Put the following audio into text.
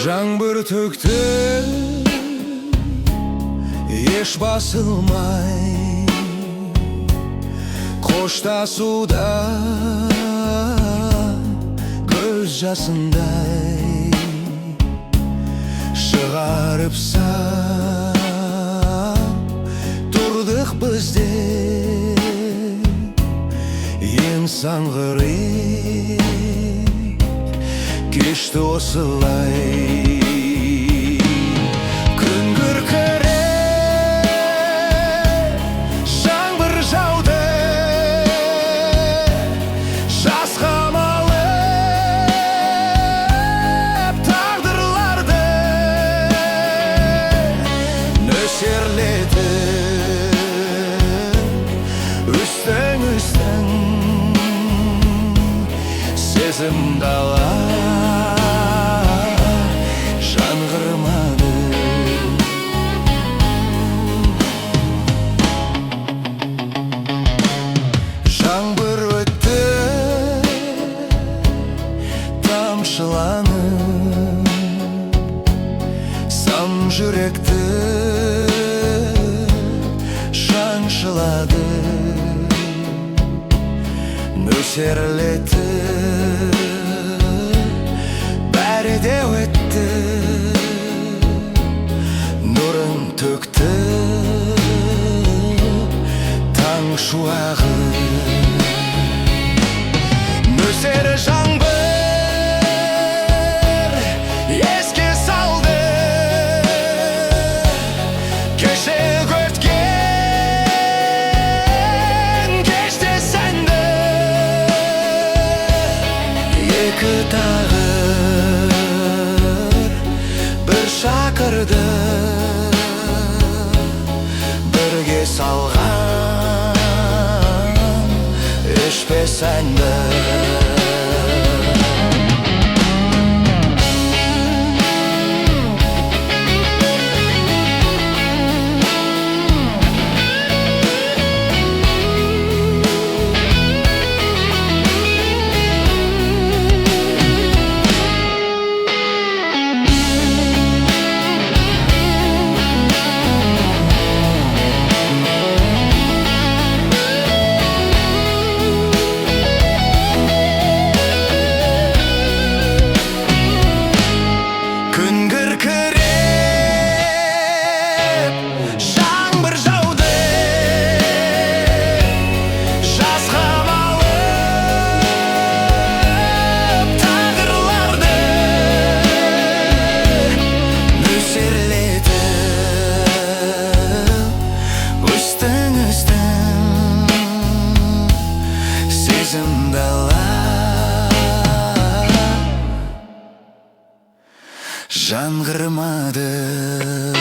Жаңбыр төкті еш басылмай, қоштасуда көз жасындай шығарып сап тұрдық бізде ең саңғы рет кешті осылай. Күн күркіреп жаңбыр жауды, жас қамалып тағдырларды нөсерлетіп үстің сезім дала жаңғырмады. Жаңбыр өтті тамшыланып, сан жүректі шаншылады, нөсерлетіп бәрі де өтті, нұрын төкті таң шуағы. Нөсер жаңбыр еске салды кеше өткен кеште сәнді, екі тағдыр бір шақырды, бірге салған өшпес әнді. Жаңғырмады.